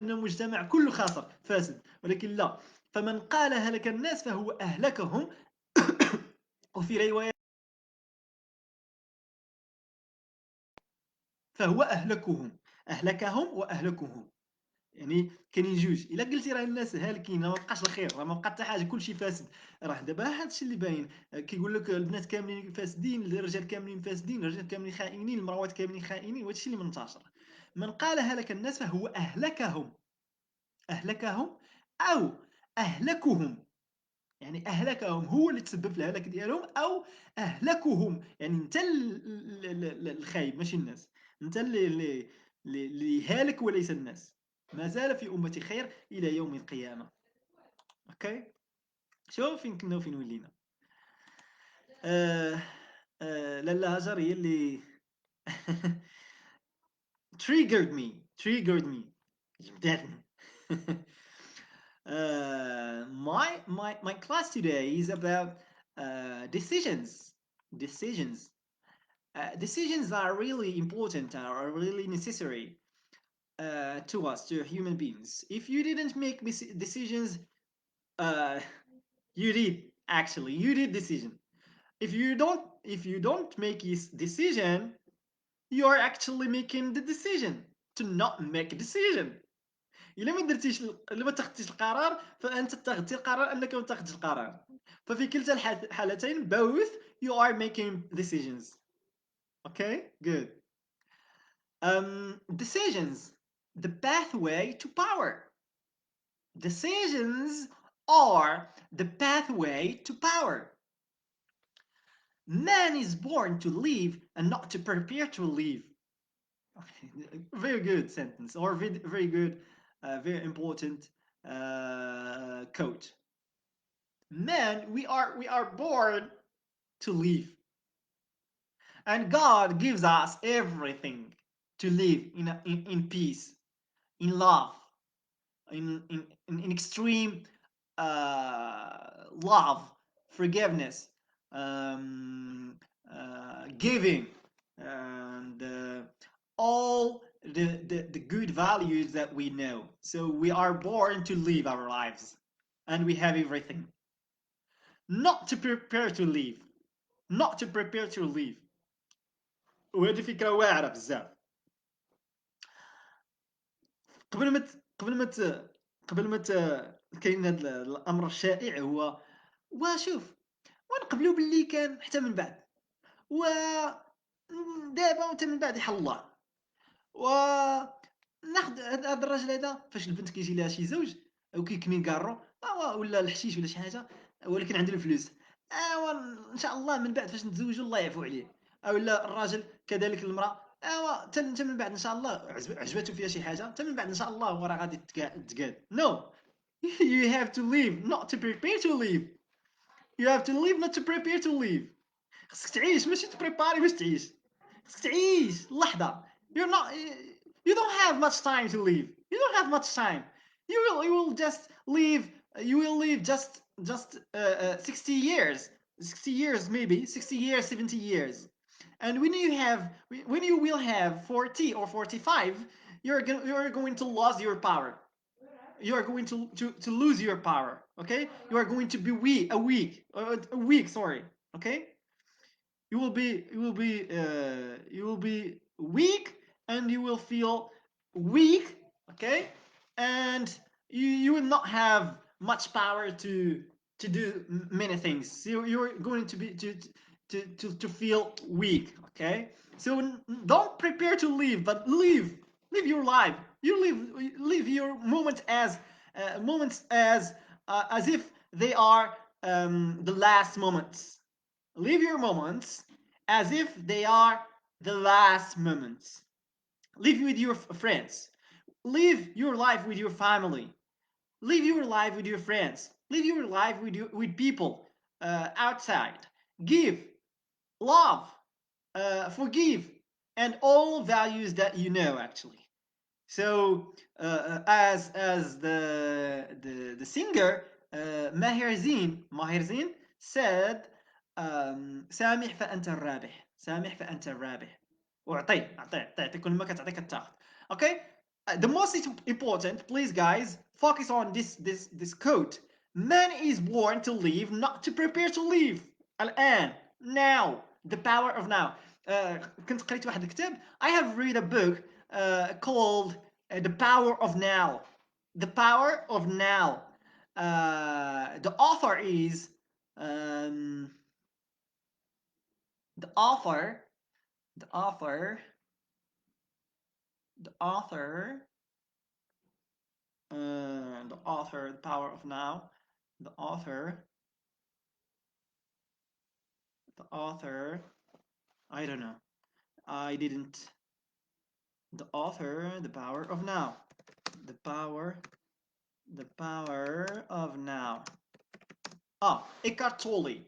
المجتمع كله خاسر فاسد، ولكن لا. فمن قال هلك الناس فهو أهلكهم. وفي رواية فهو أهلكهم وأهلكهم. يعني كاينين جوج. الا قلتي راه الناس هالكين ما بقاش الخير، راه ما بقى حتى حاجه، كلشي فاسد، راه دابا هادشي اللي باين. كيقول لك البنات كاملين فاسدين، الرجال كاملين فاسدين، الرجال كاملين خائنين، المروات كاملين خائنين، وهادشي اللي منتشر. من قال هلك الناس فهو أهلكهم أو أهلكهم. يعني أهلكهم هو اللي تسبب في الهلاك ديالهم، أو أهلكهم يعني أنت الخايب ماشي الناس، أنت اللي هالك وليس الناس. ما زال في أمتي خير إلى يوم القيامة. أوكي، شوف فين كنا وفين ولينا. آه لالا هاجر هي اللي triggered me جبدتني. My class today is about decisions. Decisions. Decisions are really important, are really necessary to us, to human beings. If you didn't make decisions, uh, you did decision. If you don't make a decision, you are actually making the decision to not make a decision. الا ما اتخذتيش القرار فانت اتخذتي القرار انك ما تاخذش القرار. ففي كلتا الحالتين both you are making decisions. Okay, good. Decisions, the pathway to power. Decisions are the pathway to power. Man is born to live and not to prepare to live. Very good sentence, or very good, very important quote. Man, we are born to live, and God gives us everything to live in peace, in love, in extreme love, forgiveness, giving, and all the good values that we know. So we are born to live our lives, and we have everything. Not to prepare to live. Not to prepare to live. وهذه فكرة واعرة بزاف. قبل ما قبل ما قبل ما كاين هذا الامر الشائع، هو وشوف ونقبلوا باللي كان حتى من بعد، و دابا وانت من بعد يحل الله. و ناخذ هذا الراجل هذا فاش البنت كيجي لها شي زوج او كيكمي كارو ولا الحشيش ولا شي حاجه، ولكن عنده الفلوس، ايوا ان شاء الله من بعد فاش نتزوجوا الله يعفو عليه. او لا الراجل كذلك المراه، ايوا انت من بعد ان شاء الله عجبته فيها شي حاجه، انت من بعد ان شاء الله هو راه غادي تقاد. نو. You have to live not to prepare to live. You have to live not to prepare to live. خصك تعيش ماشي تبريباري باش تعيش. خصك تعيش اللحظة. You're not. You don't have much time to live. You don't have much time. You will just live. You will live just 60 years. 60 years maybe. 60 years, 70 years. And when you will have 40 or 45, you're going to lose your power. You are going to lose your power. Okay. You are going to be weak. Sorry. Okay. You will be weak, and you will feel weak. Okay. And you will not have much power to do many things. So you're going to be to feel weak. Okay. So don't prepare to live, but live your life. You live your moments as if they are the last moments. Live your moments as if they are the last moments. Live with your friends. Live your life with your family. Live your life with your friends. Live your life with people outside. Give, love, forgive, and all values that you know actually. So as the singer Maher Zain said, سامح فأنت الرابح. سامح فأنت الرابح. واعطي كل ما كتعطي كتاخذ. Okay. the most important, please guys, focus on this quote. Man is born to live, not to prepare to live. الآن, now, the power of now. كنت قريت واحد الكتاب. I have read a book called The Power of Now. The Power of Now. The author is um, the author the author the author the author, the power of now, the author, the author, I don't know. I didn't. The author, the power of now, the power of now. Ah, Eckhart Tolle.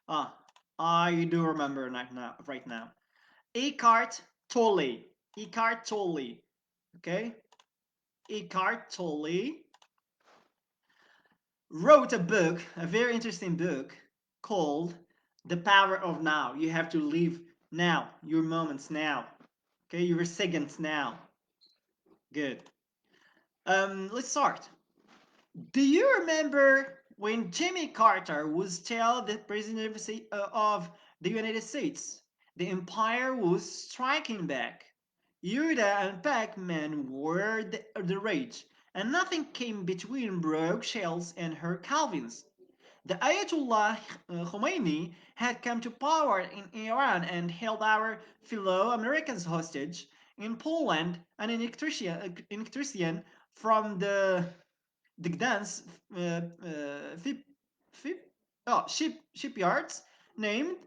Ah, I do remember right now. Eckhart Tolle. Eckhart Tolle. Okay? Eckhart Tolle wrote a book, a very interesting book called The Power of Now. You have to live now, your moments now, okay, your seconds now. Good. Let's start. Do you remember when Jimmy Carter was still the presidency of the United States? The empire was striking back. Yoda and Pac-Man were the rage, and nothing came between broke shells and her Calvins. The Ayatollah Khomeini had come to power in Iran and held our fellow Americans hostage. In Poland, an electrician from the Gdansk Fip, Fip, shipyards named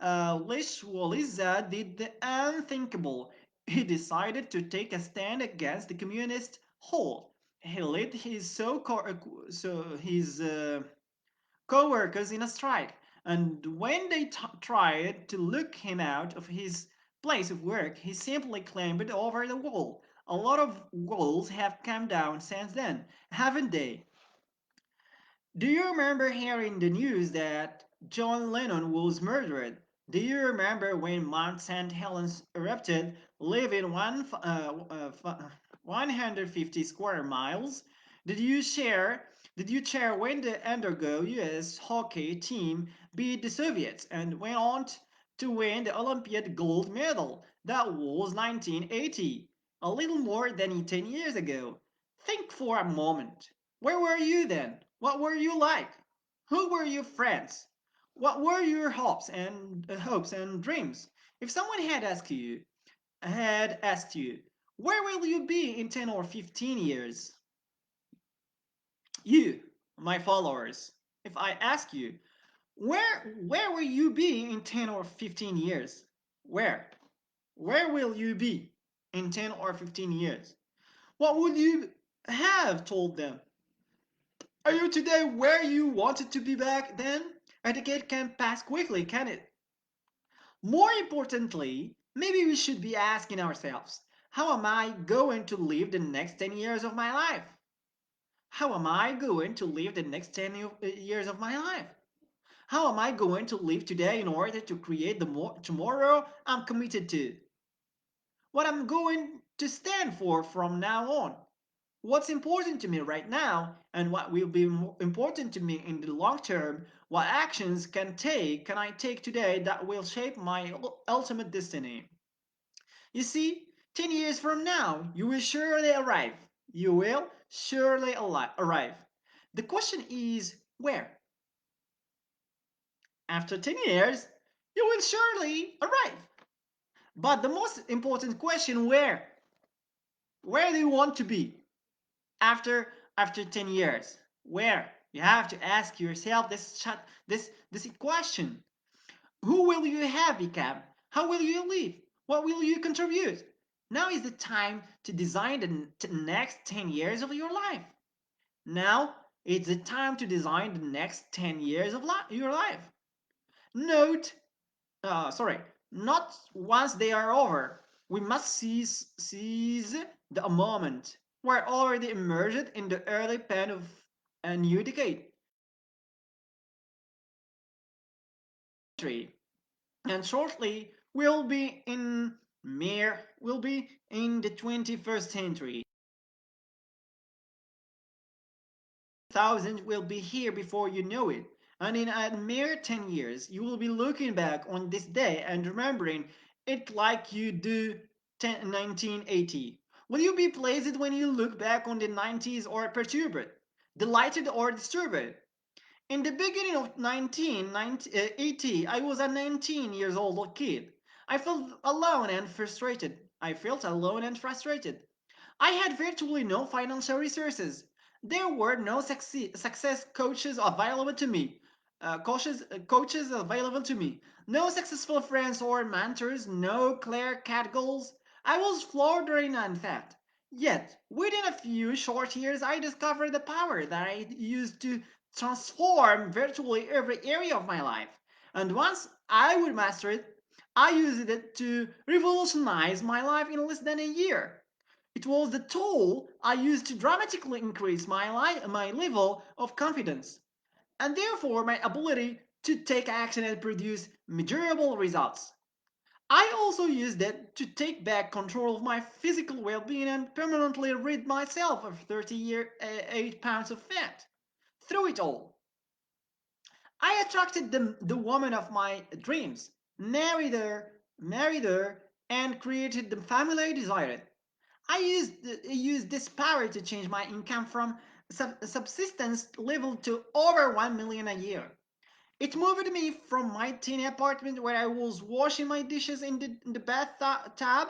Lech Wałęsa did the unthinkable. He decided to take a stand against the communist hold. He led his co-workers in a strike, and when they tried to look him out of his place of work, he simply clambered over the wall. A lot of walls have come down since then, haven't they? Do you remember hearing the news that John Lennon was murdered? Do you remember when Mount St. Helens erupted, leaving 150 square miles? Did you share? Did you cheer when the undergo U.S. hockey team beat the Soviets and went on to win the Olympiad gold medal? That was 1980, a little more than 10 years ago. Think for a moment. Where were you then? What were you like? Who were your friends? What were your hopes and dreams? If someone had asked you, where will you be in 10 or 15 years? You, my followers, if I ask you, where will you be in 10 or 15 years? Where? Where will you be in 10 or 15 years? What would you have told them? Are you today where you wanted to be back then? A decade can pass quickly, can it? More importantly, maybe we should be asking ourselves, how am I going to live the next 10 years of my life? How am I going to live the next 10 years of my life? How am I going to live today in order to create the tomorrow I'm committed to? What I'm going to stand for from now on? What's important to me right now and what will be important to me in the long term? What actions can I take today that will shape my ultimate destiny? You see, 10 years from now, you will surely arrive. You will surely arrive. The question is where? After 10 years, you will surely arrive. But the most important question, where? Where do you want to be? After 10 years, where? You have to ask yourself this question. Who will you have become? How will you live? What will you contribute? Now is the time to design the next 10 years of your life. Now it's the time to design the next 10 years of your life. Note, sorry, not once they are over. We must seize the moment. We're already immersed in the early pen of a new decade, and shortly we'll be in the 21st century. thousand will be here before you know it. And in a mere 10 years, you will be looking back on this day and remembering it like you do 1980. Will you be pleased when you look back on the 90s or perturbed, delighted or disturbed? In the beginning of 1980, I was a 19 years old kid. I felt alone and frustrated. I felt alone and frustrated. I had virtually no financial resources. There were no success coaches available to me. Coaches available to me. No successful friends or mentors. No clear cat goals. I was floundering and fat. Yet, within a few short years, I discovered the power that I used to transform virtually every area of my life. And once I would master it, I used it to revolutionize my life in less than a year. It was the tool I used to dramatically increase my level of confidence, and therefore my ability to take action and produce measurable results. I also used it to take back control of my physical well-being and permanently rid myself of 38 pounds of fat. Through it all, I attracted the woman of my dreams, married her, and created the family I desired. I used this power to change my income from subsistence level to over 1 million a year. It moved me from my tiny apartment where I was washing my dishes in the bathtub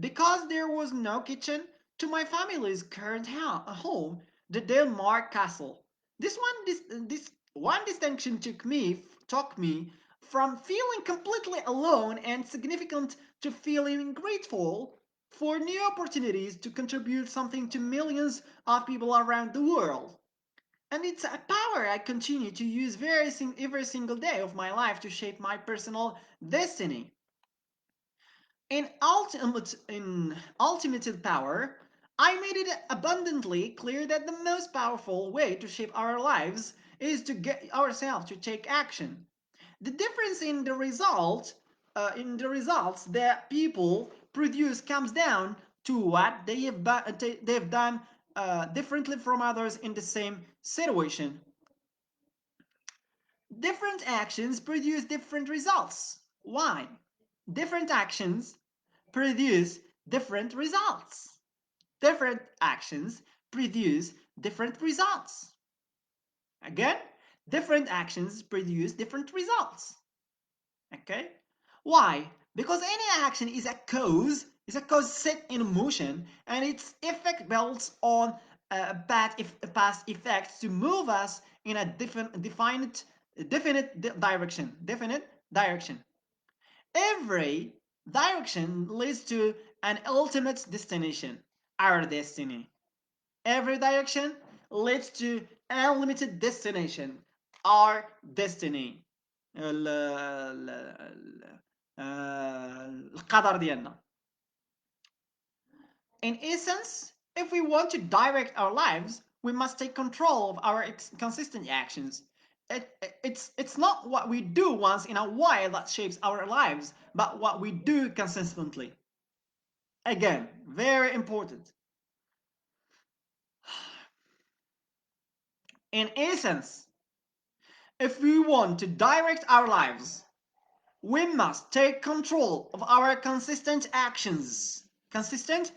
because there was no kitchen to my family's current home, the Delmar Castle. This one distinction took me from feeling completely alone and significant to feeling grateful for new opportunities to contribute something to millions of people around the world. And it's a power I continue to use every single day of my life to shape my personal destiny. In ultimate power, I made it abundantly clear that the most powerful way to shape our lives is to get ourselves to take action. The difference in the results that people produce comes down to what they've done differently from others in the same situation. Different actions produce different results. Why? Different actions produce different results. Different actions produce different results. Again, different actions produce different results. Okay? Why? Because any action is a cause set in motion, and its effect builds on past effects to move us in a definite direction. Every direction leads to an ultimate destination, our destiny. Every direction leads to an unlimited destination, our destiny. القدر ديالنا. In essence, if we want to direct our lives, we must take control of our consistent actions. It's not what we do once in a while that shapes our lives, but what we do consistently. Again, very important. In essence, if we want to direct our lives, we must take control of our consistent actions. Consistent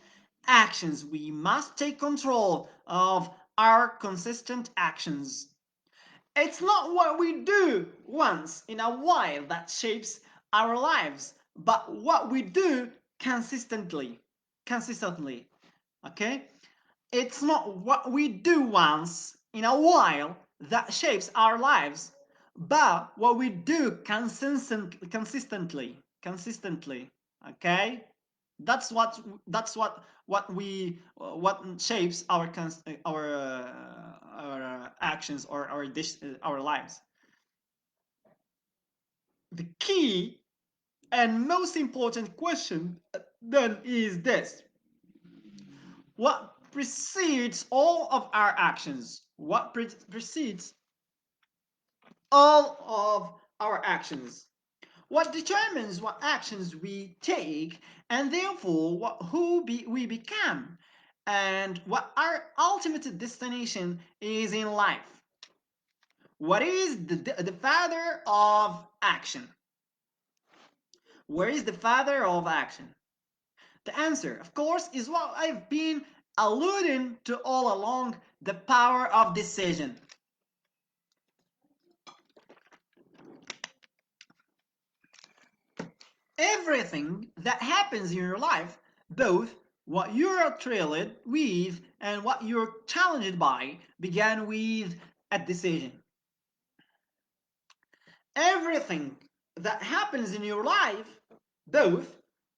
actions. We must take control of our consistent actions. It's not what we do once in a while that shapes our lives, but what we do consistently. Consistently. Okay? It's not what we do once in a while that shapes our lives, but what we do consistently. Okay, that's what shapes our actions or our lives. The key and most important question then is this: what precedes all of our actions? What precedes all of our actions? What determines what actions we take and therefore we become? and what our ultimate destination is in life. What is the father of action? Where is the father of action? The answer, of course, is what I've been alluding to all along, the power of decision. Everything that happens in your life, both what you're thrilled with and what you're challenged by, began with a decision. Everything that happens in your life, both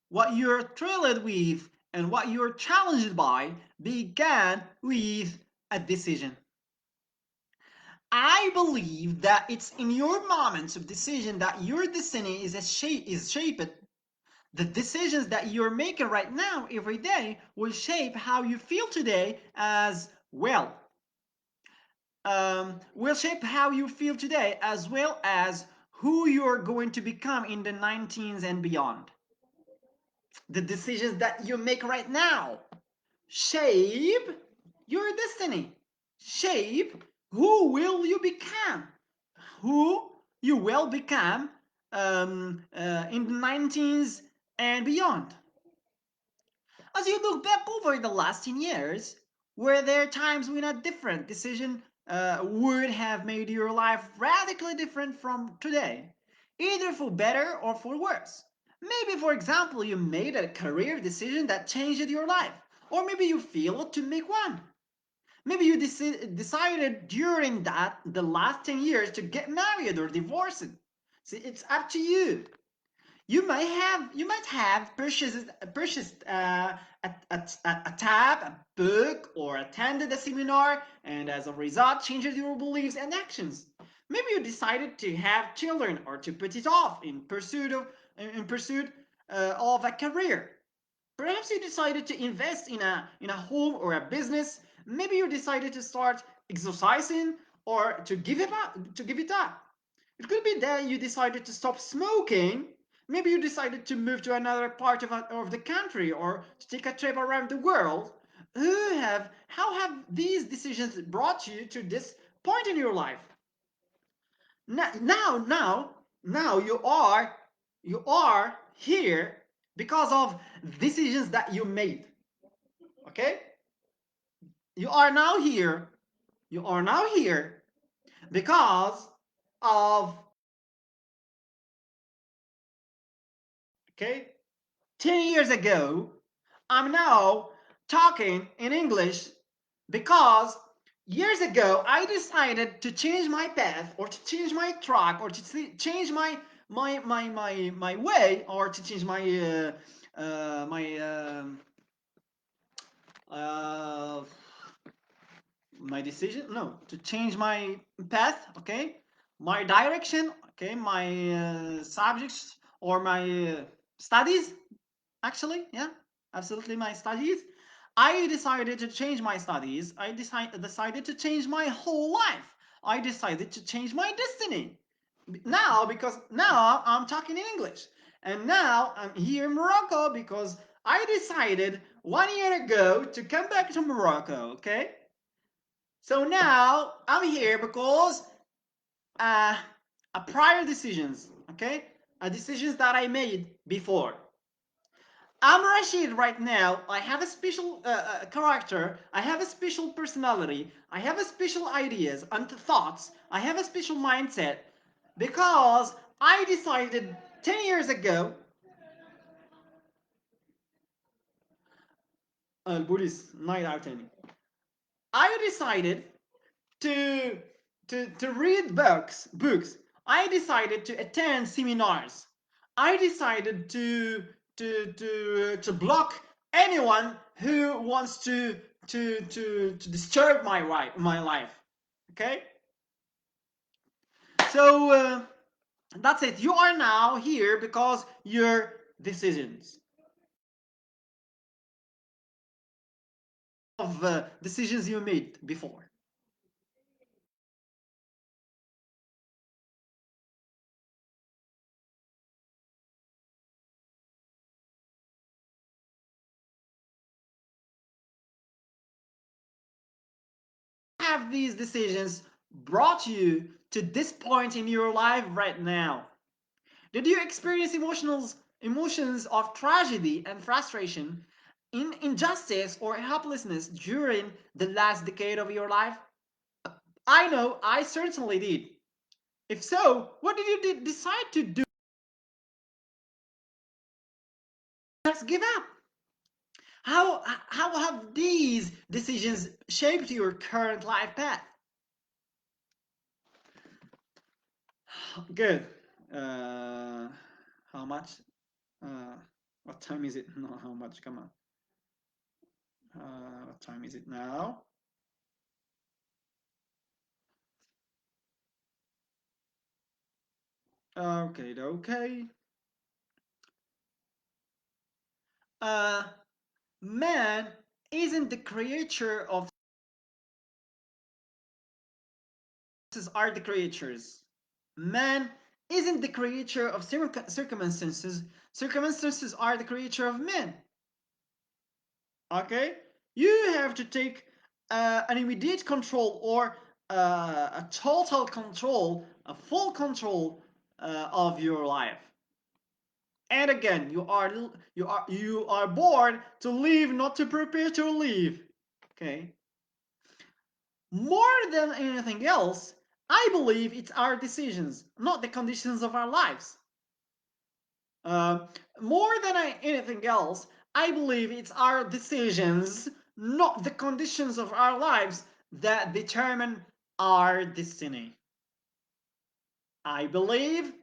what you're thrilled with and what you're challenged by, began with a decision. I believe that it's in your moments of decision that your destiny is shaped. The decisions that you're making right now, every day, will shape how you feel today as well. Will shape how you feel today as well as who you're going to become in the 19s and beyond. The decisions that you make right now shape your destiny, shape who will you become, who you will become in the 19s and beyond. As you look back over the last 10 years, were there times when a different decision would have made your life radically different from today, either for better or for worse? Maybe, for example, you made a career decision that changed your life, or maybe you failed to make one. Maybe you decided during the last 10 years to get married or divorced. See, it's up to you. You might have purchased a tab, a book, or attended a seminar, and as a result, changed your beliefs and actions. Maybe you decided to have children or to put it off in pursuit of a career. Perhaps you decided to invest in a home or a business. Maybe you decided to start exercising or to give it up. It could be that you decided to stop smoking. Maybe you decided to move to another part of the country or to take a trip around the world. How have these decisions brought you to this point in your life? Now you are here because of decisions that you made. Okay? You are now here. You are now here because of, okay, 10 years ago, I'm now talking in English because years ago I decided to change my path or to change my track or to change my way or to change uh, my decision, no, to change my path, okay, my direction, okay, my subjects or my studies. Actually, yeah, absolutely, my studies. I decided to change my studies. I decided to change my whole life. I decided to change my destiny. Now, because now I'm talking in English. And now I'm here in Morocco because I decided 1 year ago to come back to Morocco, okay? So now I'm here because uh, a prior decisions, okay? Decisions that I made before. I'm Rashid right now. I have a special character. I have a special personality. I have a special ideas and thoughts. I have a special mindset because I decided 10 years ago. البوليس نايل عاوتاني. I decided to to read books. I decided to attend seminars. I decided to block anyone who wants to disturb my life. Okay, so that's it. You are now here because your decisions of decisions you made before. have these decisions brought you to this point in your life right now? Did you experience emotions of tragedy and frustration, injustice or helplessness during the last decade of your life? I know I certainly did. If so, what did you decide to do? Just give up. How have these decisions shaped your current life path? Good. Uh, how much? Uh, what time is it? No, how much? Come on. What time is it now? Okay, okay. Uh, Man isn't the creature of are the creatures. Man isn't the creature of circumstances. Circumstances are the creature of men. Okay? You have to take an immediate control or a total control, a full control of your life. And again, you are born to live, not to prepare to live. Okay? More than anything else, I believe it's our decisions, not the conditions of our lives. Uh, More than anything else, I believe it's our decisions, not the conditions of our lives, that determine our destiny. I believe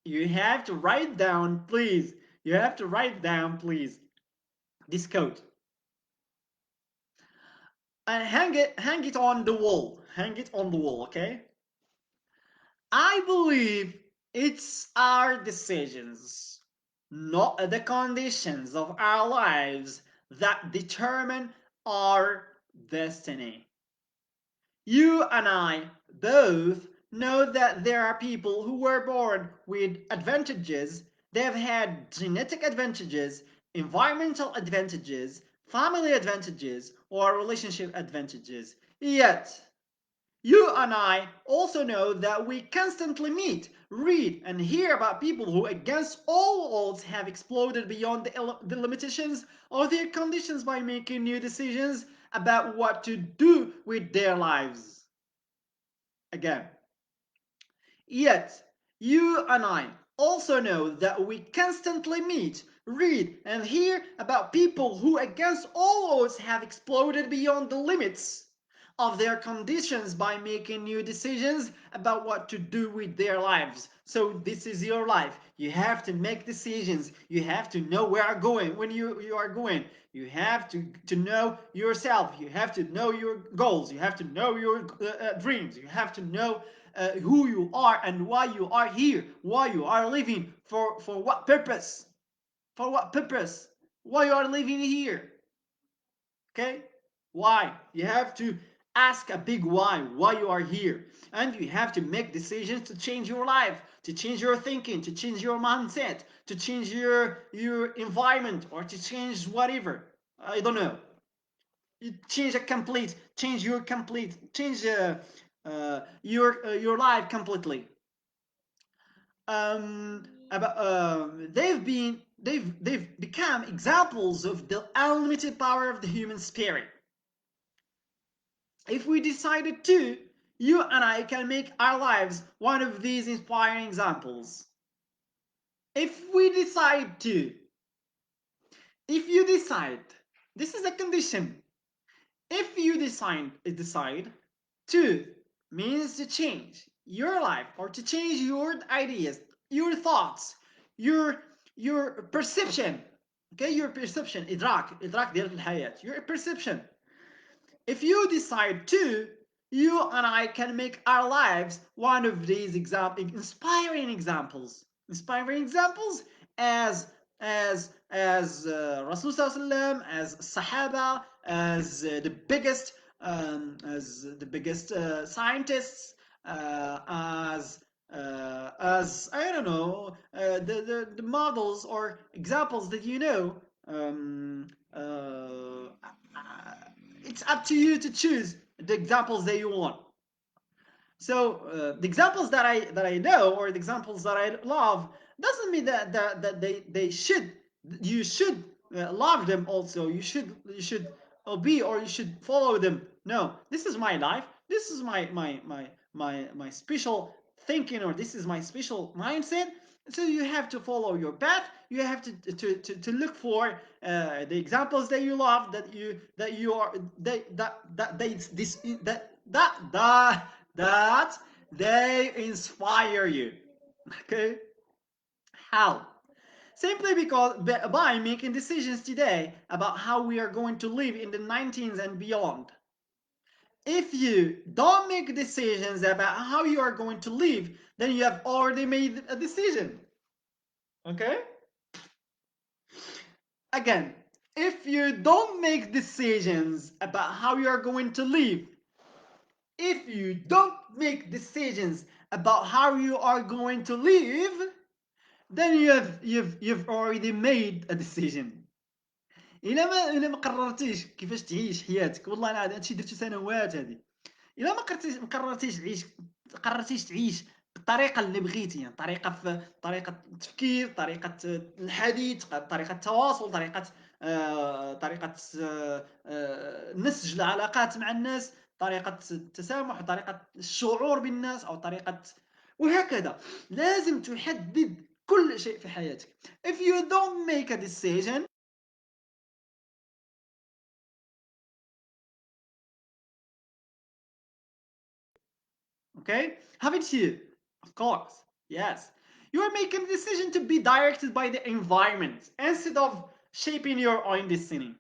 you have to write down, please. You have to write down, please, this quote and hang it on the wall. Hang it on the wall, okay? I believe it's our decisions, not the conditions of our lives, that determine our destiny. You and I both know that there are people who were born with advantages. They've had genetic advantages, environmental advantages, family advantages, or relationship advantages. Yet, you and I also know that we constantly meet, read, and hear about people who, against all odds, have exploded beyond the limitations of their conditions by making new decisions about what to do with their lives. Again, yet, you and I also know that we constantly meet, read, and hear about people who, against all odds, have exploded beyond the limits of their conditions by making new decisions about what to do with their lives. So this is your life. You have to make decisions. You have to know where you're going when you are going. You have to know yourself. You have to know your goals. You have to know your dreams. You have to know who you are and why you are here, why you are living, for what purpose, for what purpose, why you are living here. Okay? Why? You have to ask a big why you are here. And you have to make decisions to change your life, to change your thinking, to change your mindset, to change your environment, or to change whatever. I don't know. You change your complete, change your life completely. They've become examples of the unlimited power of the human spirit. If we decided to, you and I can make our lives one of these inspiring examples. If we decide to, if you decide, this is a condition. If you decide to means to change your life or to change your ideas, your thoughts, your your perception. Okay, your perception. إدراك ديال الحياة. Your perception. If you decide to, you and I can make our lives one of these inspiring examples. Inspiring examples as Rasul Sallallahu as Sahaba, as the biggest scientists, as I don't know, the models or examples that you know. Um, uh, it's up to you to choose. the examples that you want. So the examples that I know, or the examples that I love, doesn't mean that they should, you should love them also. You should obey, or you should follow them. No, this is my life. This is my special thinking, or this is my special mindset. So you have to follow your path. You have to look for the examples that you love, that you are that they this that they inspire you. Okay? How? Simply because by making decisions today about how we are going to live in the 19th and beyond. If you don't make decisions about how you are going to live, then you have already made a decision. Okay? Again, if you don't make decisions about how you are going to live, if you don't make decisions about how you are going to live, then you've already made a decision. الا ما قررتيش كيفاش تعيش حياتك، والله العظيم هادشي درتو سنوات هذه. الا ما قررتيش تعيش، قررتيش تعيش بالطريقه اللي بغيتي، يعني طريقه التفكير، طريقه الحديث، طريقه التواصل، طريقه نسج العلاقات مع الناس، طريقه التسامح، طريقه الشعور بالناس، او طريقه، وهكذا. لازم تحدد كل شيء في حياتك. If you don't make a decision. Okay? Haven't you? Of course. Yes. You are making a decision to be directed by the environment instead of shaping your own destiny.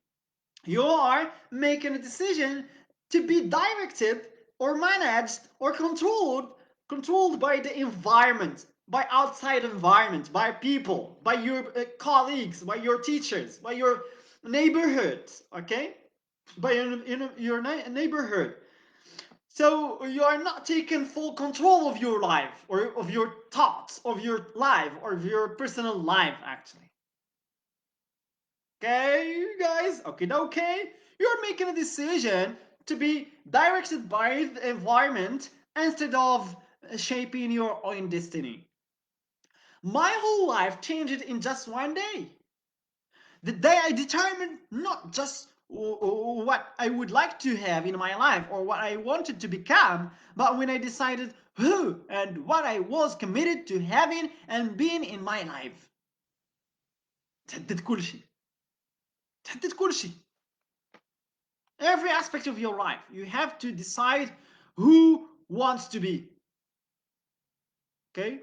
You are making a decision to be directed or managed or controlled by the environment, by outside environment, by people, by your colleagues, by your teachers, by your neighborhood, okay? By your neighborhood. So you are not taking full control of your life, or of your thoughts, of your life, or of your personal life, actually. Okay, guys? Okay. You're making a decision to be directed by the environment instead of shaping your own destiny. My whole life changed in just one day. The day I determined not just what I would like to have in my life or what I wanted to become, but when I decided who and what I was committed to having and being in my life. تحدد كل شيء. تحدد كل شيء. Every aspect of your life, you have to decide who wants to be. Okay?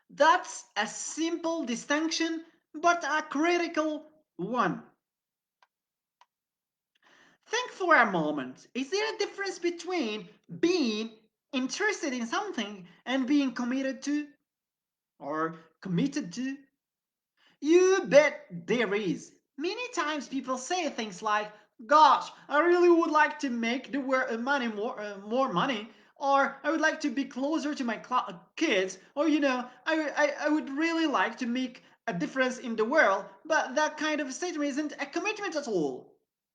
That's a simple distinction, but a critical one. Think for a moment. Is there a difference between being interested in something and being committed to, or committed to? You bet there is. Many times people say things like, "Gosh, I really would like to make the money more money," or "I would like to be closer to my kids," or I would really like to make a difference in the world." But that kind of statement isn't a commitment at all.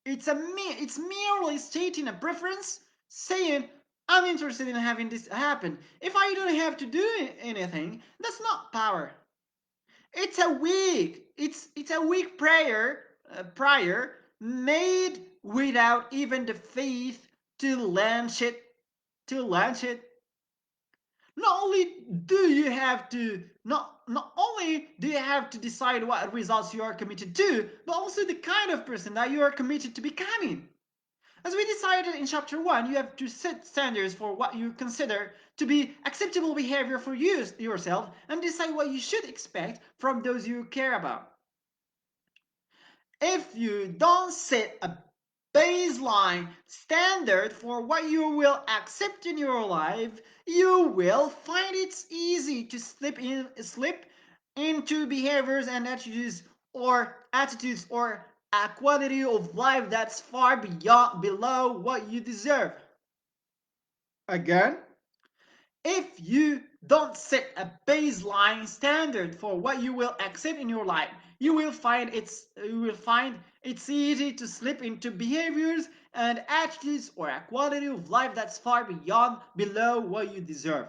It's merely stating a preference, saying, "I'm interested in having this happen. If I don't have to do anything, that's not power." It's a weak prayer made without even the faith to launch it. Not only do you have to not only do you have to decide what results you are committed to, but also the kind of person that you are committed to becoming. As we decided in chapter 1, you have to set standards for what you consider to be acceptable behavior for yourself, and decide what you should expect from those you care about. If you don't set a baseline standard for what you will accept in your life, you will find it's easy to slip into behaviors and attitudes or a quality of life that's far below what you deserve. Again, if you don't set a baseline standard for what you will accept in your life, you will find It's easy to slip into behaviors and attitudes or a quality of life that's far beyond below what you deserve.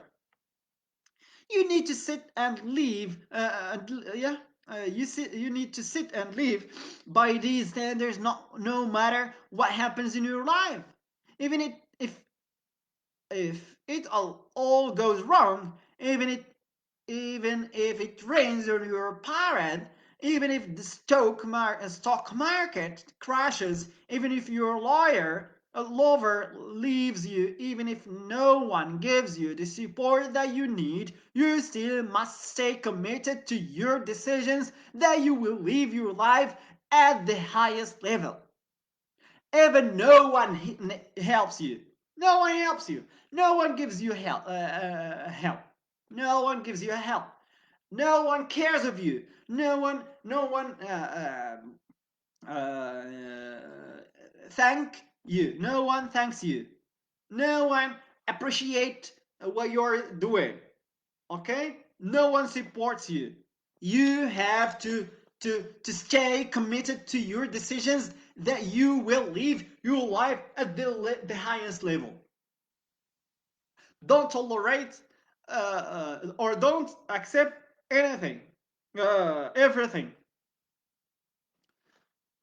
You need to sit and live, yeah. You need to sit and live by these standards, no matter what happens in your life. Even if it all goes wrong, even if it rains on your parade, even if the stock market crashes, even if your lover leaves you, even if no one gives you the support that you need, you still must stay committed to your decisions that you will live your life at the highest level. Even no one helps you. No one helps you. No one gives you help. No one gives you help. No one cares of you. No one thank you. No one thanks you. No one appreciate what you're doing. Okay? No one supports you. You have to stay committed to your decisions that you will live your life at the highest level. Don't tolerate or don't accept anything, everything.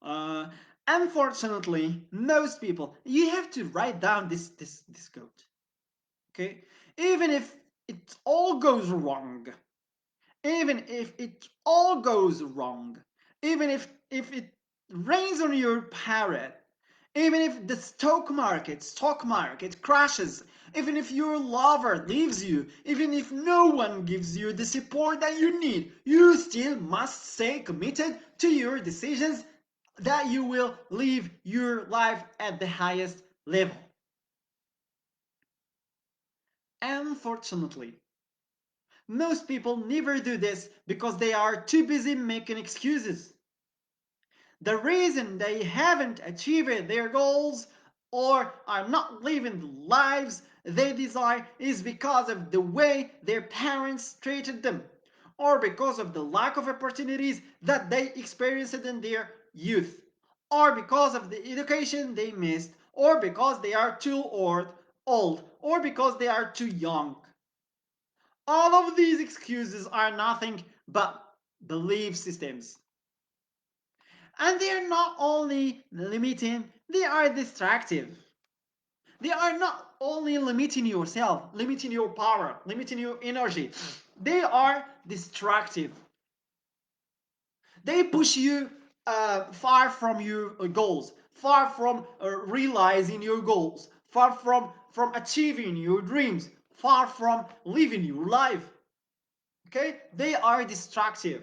Uh, Unfortunately, most people, you have to write down this code. Okay, even if it all goes wrong, even if it all goes wrong, even if it rains on your parrot, even if the stock market crashes, even if your lover leaves you, even if no one gives you the support that you need, you still must stay committed to your decisions that you will live your life at the highest level. Unfortunately, most people never do this because they are too busy making excuses. The reason they haven't achieved their goals or are not living the lives they desire is because of the way their parents treated them, or because of the lack of opportunities that they experienced in their youth, or because of the education they missed, or because they are too old, or because they are too young. All of these excuses are nothing but belief systems. And they are not only limiting, they are destructive. They are not only limiting yourself, limiting your power, limiting your energy, they are destructive. They push you far from your goals, far from realizing your goals, far from achieving your dreams, far from living your life. Okay? They are destructive.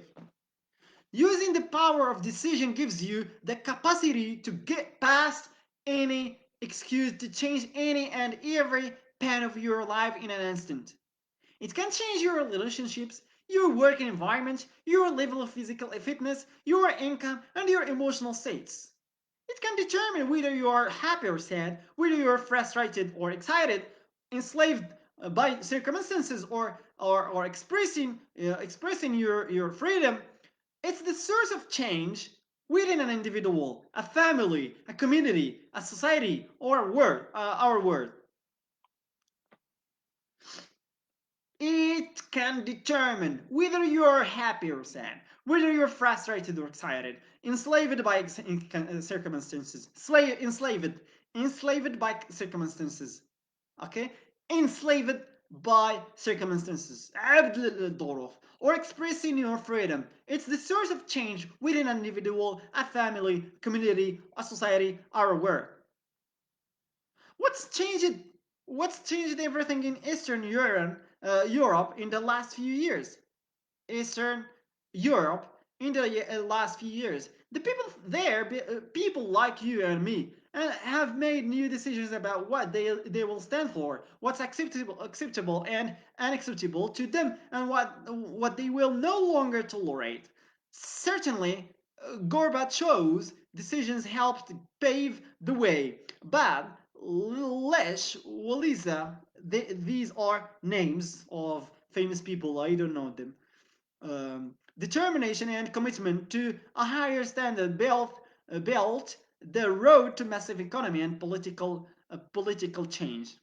Using the power of decision gives you the capacity to get past any excuse, to change any and every part of your life in an instant. It can change your relationships, your working environment, your level of physical fitness, your income, and your emotional states. It can determine whether you are happy or sad, whether you are frustrated or excited, enslaved by circumstances, or expressing your freedom. It's the source of change within an individual, a family, a community, a society, or our world. It can determine whether you're happy or sad, whether you're frustrated or excited, enslaved by circumstances, enslaved by circumstances, okay? Enslaved by circumstances, or expressing your freedom. It's the source of change within an individual, a family, community, a society, our world. What's changed? What's changed everything in Europe in the last few years? Eastern Europe in the last few years. The people there, people like you and me, have made new decisions about what they will stand for, what's acceptable and unacceptable to them, and what they will no longer tolerate. Certainly, Gorbachev's decisions helped pave the way, but Lech Walesa, these are names of famous people. I don't know them. Determination and commitment to a higher standard built built the road to massive economy and political change.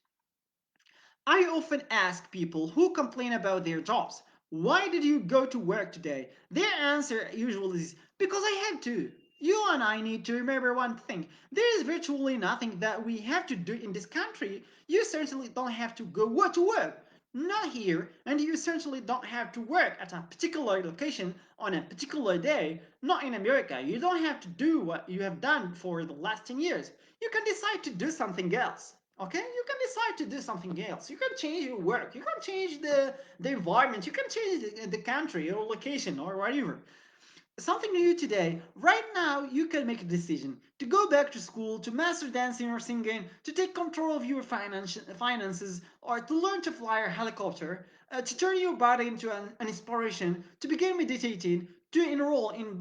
I often ask people who complain about their jobs, why did you go to work today? Their answer usually is, because I have to. You and I need to remember one thing. There is virtually nothing that we have to do in this country. You certainly don't have to go to work. Not here, and you certainly don't have to work at a particular location on a particular day. Not in America. You don't have to do what you have done for the last 10 years. You can decide to do something else. Okay, you can decide to do something else. You can change your work. You can change the environment. You can change the country or location or whatever. Something new today. Right now, you can make a decision to go back to school, to master dancing or singing, to take control of your finances, or to learn to fly a helicopter, to turn your body into an inspiration, to begin meditating, to enroll in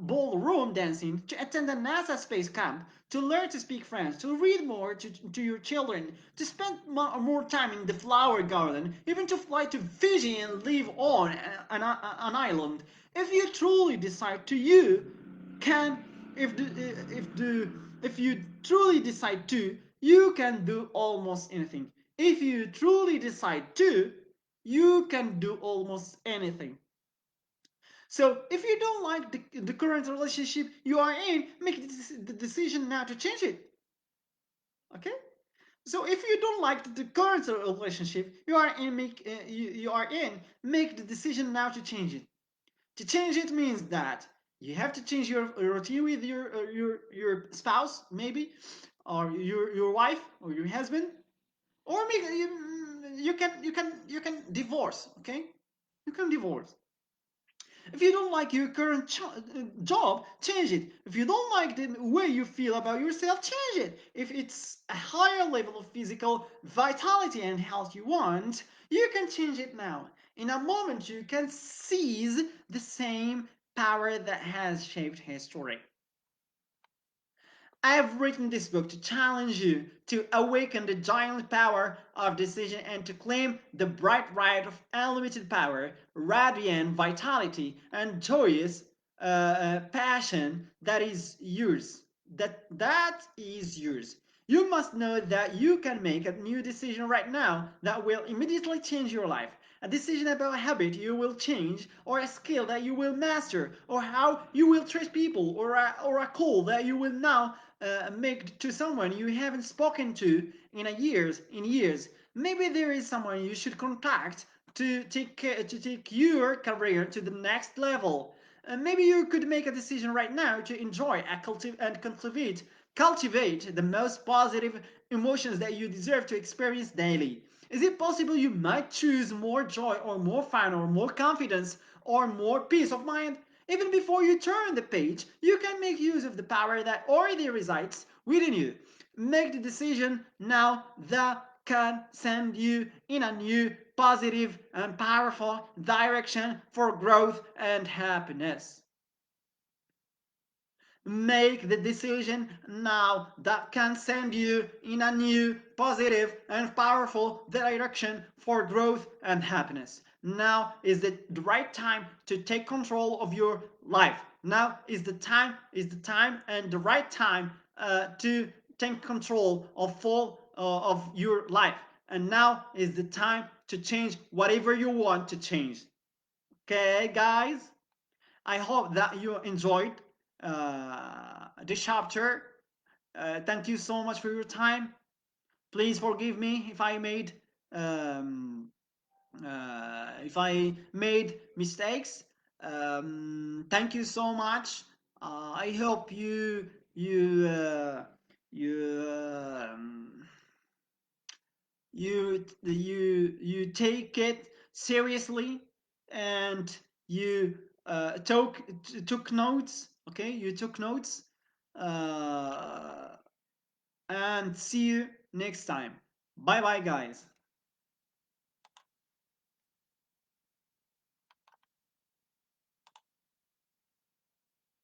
ballroom dancing, to attend a NASA space camp, to learn to speak French, to read more to your children, to spend more time in the flower garden, even to fly to Fiji and live on an island. If you truly decide to, you can. If the if the if you truly decide to, you can do almost anything. If you truly decide to, you can do almost anything. So if you don't like the current relationship you are in, make the decision now to change it. Okay? So if you don't like the current relationship you are in, make the decision now to change it. To change it means that you have to change your routine with your spouse, maybe, or your wife or your husband, or make you can divorce. Okay, you can divorce. If you don't like your current job, change it. If you don't like the way you feel about yourself, change it. If it's a higher level of physical vitality and health you want, you can change it now. In a moment, you can seize the same power that has shaped history. I have written this book to challenge you to awaken the giant power of decision and to claim the bright right of unlimited power, radiant vitality, and joyous passion that is yours. That is yours. You must know that you can make a new decision right now that will immediately change your life. A decision about a habit you will change, or a skill that you will master, or how you will treat people, or a call that you will now make to someone you haven't spoken to in years. Maybe there is someone you should contact to take your career to the next level. Maybe you could make a decision right now to enjoy and cultivate the most positive emotions that you deserve to experience daily. Is it possible you might choose more joy or more fun or more confidence or more peace of mind? Even before you turn the page, you can make use of the power that already resides within you. Make the decision now that can send you in a new, positive, and powerful direction for growth and happiness. Make the decision now that can send you in a new, positive, and powerful direction for growth and happiness. Now is the right time to take control of your life. Now is the time and the right time to take control of your life. And now is the time to change whatever you want to change. Okay, guys? I hope that you enjoyed this chapter. Thank you so much for your time. Please forgive me um, if I made mistakes. Thank you so much. I hope you you take it seriously and you took notes. Okay, you took notes. uh, and see you next time. Bye bye, guys.